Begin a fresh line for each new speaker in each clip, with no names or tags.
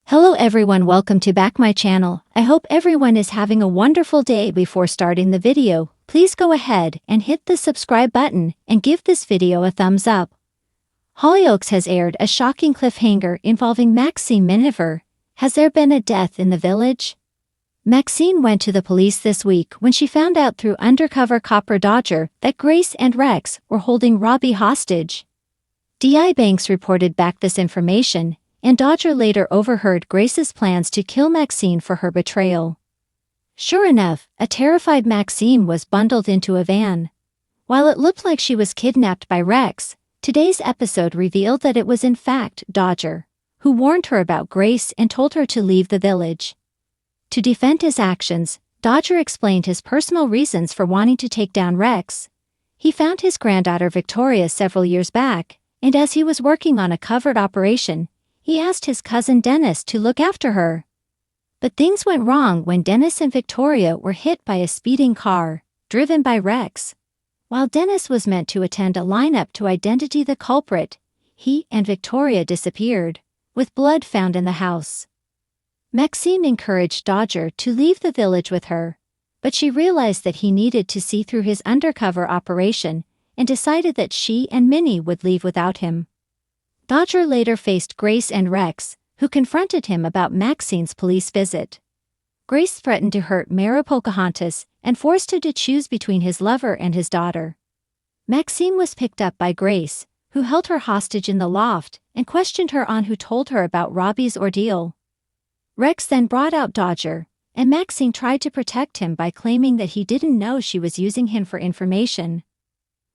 Hello everyone, welcome to back my channel. I hope everyone is having a wonderful day. Before starting the video, please go ahead and hit the subscribe button and give this video a thumbs up. Hollyoaks has aired a shocking cliffhanger involving Maxine. Has there been a death in the village? Maxine went to the police this week when she found out through undercover copper Dodger that Grace and Rex were holding Robbie hostage. DI Banks reported back this information, and Dodger later overheard Grace's plans to kill Maxine for her betrayal. Sure enough, a terrified Maxine was bundled into a van. While it looked like she was kidnapped by Rex, today's episode revealed that it was in fact Dodger, who warned her about Grace and told her to leave the village. To defend his actions, Dodger explained his personal reasons for wanting to take down Rex. He found his granddaughter Victoria several years back, and as he was working on a covert operation, he asked his cousin Dennis to look after her. But things went wrong when Dennis and Victoria were hit by a speeding car, driven by Rex. While Dennis was meant to attend a lineup to identify the culprit, he and Victoria disappeared, with blood found in the house. Maxine encouraged Dodger to leave the village with her, but she realized that he needed to see through his undercover operation and decided that she and Minnie would leave without him. Dodger later faced Grace and Rex, who confronted him about Maxine's police visit. Grace threatened to hurt Mara Pocahontas and forced him to choose between his lover and his daughter. Maxine was picked up by Grace, who held her hostage in the loft and questioned her on who told her about Robbie's ordeal. Rex then brought out Dodger, and Maxine tried to protect him by claiming that he didn't know she was using him for information.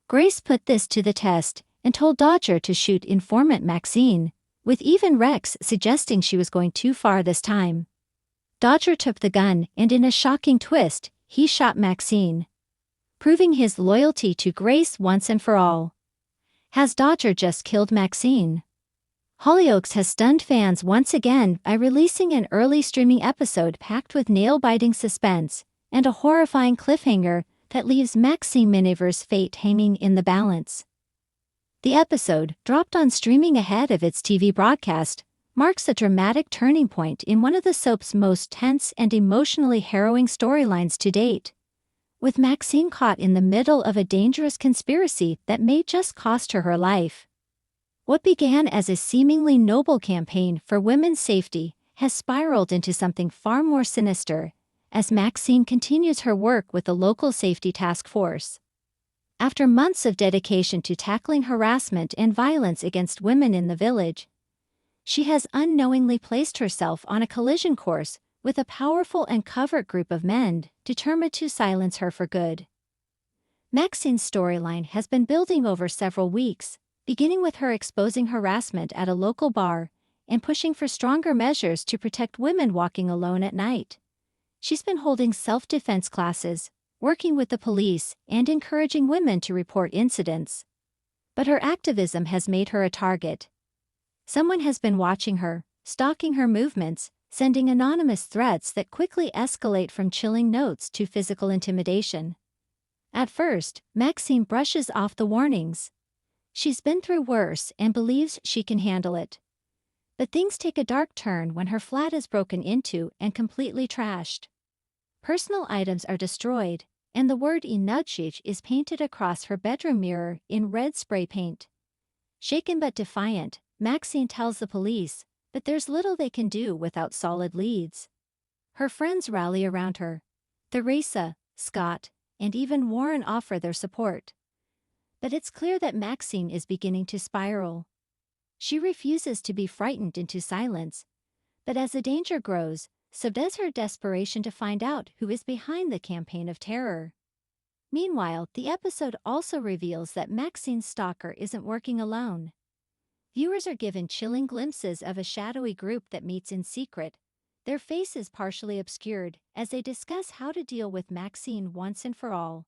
Grace put this to the test and told Dodger to shoot informant Maxine, with even Rex suggesting she was going too far this time. Dodger took the gun and in a shocking twist, he shot Maxine, proving his loyalty to Grace once and for all. Has Dodger just killed Maxine? Hollyoaks has stunned fans once again by releasing an early streaming episode packed with nail-biting suspense and a horrifying cliffhanger that leaves Maxine's fate hanging in the balance. The episode, dropped on streaming ahead of its TV broadcast, marks a dramatic turning point in one of the soap's most tense and emotionally harrowing storylines to date. With Maxine caught in the middle of a dangerous conspiracy that may just cost her her life. What began as a seemingly noble campaign for women's safety has spiraled into something far more sinister, as Maxine continues her work with the local safety task force. After months of dedication to tackling harassment and violence against women in the village, she has unknowingly placed herself on a collision course with a powerful and covert group of men determined to silence her for good. Maxine's storyline has been building over several weeks, beginning with her exposing harassment at a local bar and pushing for stronger measures to protect women walking alone at night. She's been holding self-defense classes, working with the police, and encouraging women to report incidents. But her activism has made her a target. Someone has been watching her, stalking her movements, sending anonymous threats that quickly escalate from chilling notes to physical intimidation. At first, Maxine brushes off the warnings. She's been through worse and believes she can handle it. But things take a dark turn when her flat is broken into and completely trashed. Personal items are destroyed, and the word "Inudshich" is painted across her bedroom mirror in red spray paint. Shaken but defiant, Maxine tells the police, but there's little they can do without solid leads. Her friends rally around her. Theresa, Scott, and even Warren offer their support. But it's clear that Maxine is beginning to spiral. She refuses to be frightened into silence, but as the danger grows, so does her desperation to find out who is behind the campaign of terror. Meanwhile, the episode also reveals that Maxine's stalker isn't working alone. Viewers are given chilling glimpses of a shadowy group that meets in secret, their faces partially obscured, as they discuss how to deal with Maxine once and for all.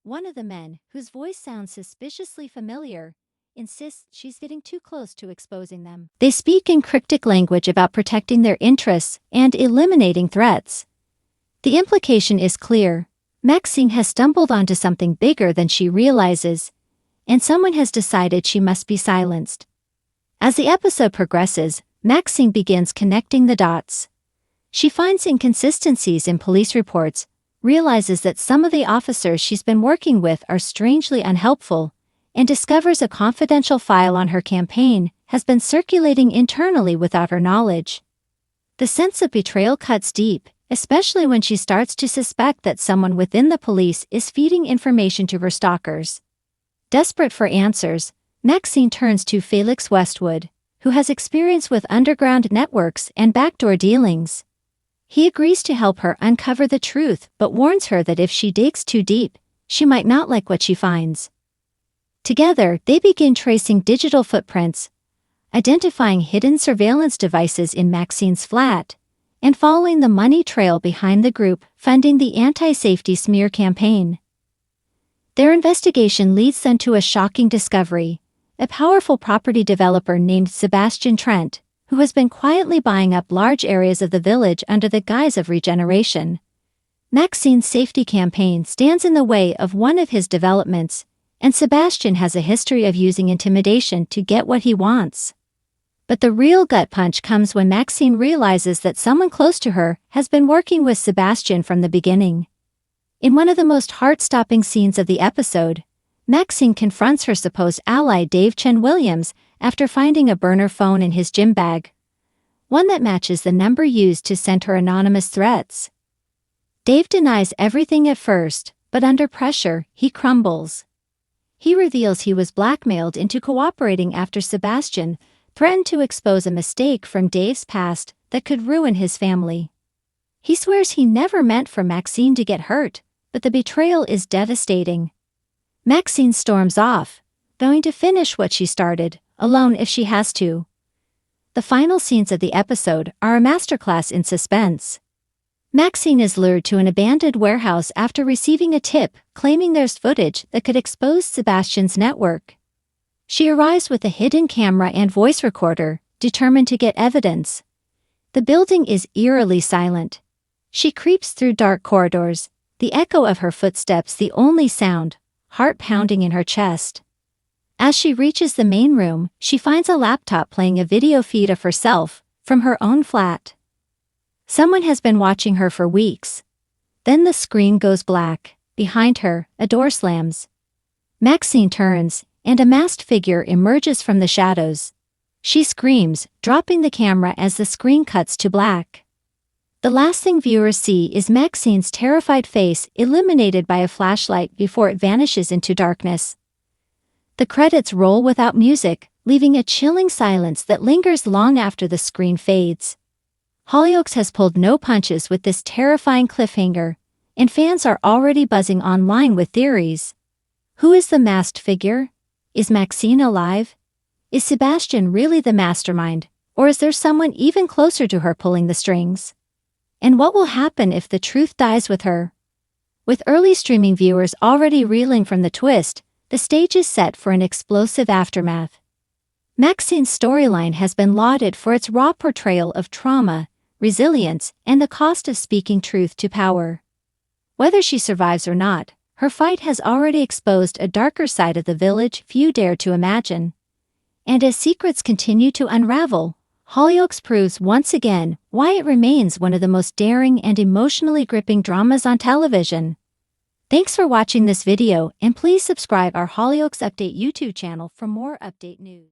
One of the men, whose voice sounds suspiciously familiar, insists she's getting too close to exposing them. They speak in cryptic language about protecting their interests and eliminating threats. The implication is clear. Maxine has stumbled onto something bigger than she realizes, and someone has decided she must be silenced. As the episode progresses, Maxine begins connecting the dots. She finds inconsistencies in police reports, realizes that some of the officers she's been working with are strangely unhelpful, and discovers a confidential file on her campaign has been circulating internally without her knowledge. The sense of betrayal cuts deep, especially when she starts to suspect that someone within the police is feeding information to her stalkers. Desperate for answers, Maxine turns to Felix Westwood, who has experience with underground networks and backdoor dealings. He agrees to help her uncover the truth but warns her that if she digs too deep, she might not like what she finds. Together, they begin tracing digital footprints, identifying hidden surveillance devices in Maxine's flat, and following the money trail behind the group funding the anti-safety smear campaign. Their investigation leads them to a shocking discovery: a powerful property developer named Sebastian Trent, who has been quietly buying up large areas of the village under the guise of regeneration. Maxine's safety campaign stands in the way of one of his developments, and Sebastian has a history of using intimidation to get what he wants. But the real gut punch comes when Maxine realizes that someone close to her has been working with Sebastian from the beginning. In one of the most heart-stopping scenes of the episode, Maxine confronts her supposed ally Dave Chen Williams after finding a burner phone in his gym bag, one that matches the number used to send her anonymous threats. Dave denies everything at first, but under pressure, he crumbles. He reveals he was blackmailed into cooperating after Sebastian threatened to expose a mistake from Dave's past that could ruin his family. He swears he never meant for Maxine to get hurt, but the betrayal is devastating. Maxine storms off, vowing to finish what she started, alone if she has to. The final scenes of the episode are a masterclass in suspense. Maxine is lured to an abandoned warehouse after receiving a tip claiming there's footage that could expose Sebastian's network. She arrives with a hidden camera and voice recorder, determined to get evidence. The building is eerily silent. She creeps through dark corridors, the echo of her footsteps the only sound, heart pounding in her chest. As she reaches the main room, she finds a laptop playing a video feed of herself from her own flat. Someone has been watching her for weeks. Then the screen goes black. Behind her, a door slams. Maxine turns, and a masked figure emerges from the shadows. She screams, dropping the camera as the screen cuts to black. The last thing viewers see is Maxine's terrified face illuminated by a flashlight before it vanishes into darkness. The credits roll without music, leaving a chilling silence that lingers long after the screen fades. Hollyoaks has pulled no punches with this terrifying cliffhanger, and fans are already buzzing online with theories. Who is the masked figure? Is Maxine alive? Is Sebastian really the mastermind, or is there someone even closer to her pulling the strings? And what will happen if the truth dies with her? With early streaming viewers already reeling from the twist, the stage is set for an explosive aftermath. Maxine's storyline has been lauded for its raw portrayal of trauma, resilience, and the cost of speaking truth to power. Whether she survives or not, her fight has already exposed a darker side of the village few dare to imagine. And as secrets continue to unravel, Hollyoaks proves once again why it remains one of the most daring and emotionally gripping dramas on television. Thanks for watching this video, and please subscribe our Hollyoaks Update YouTube channel for more update news.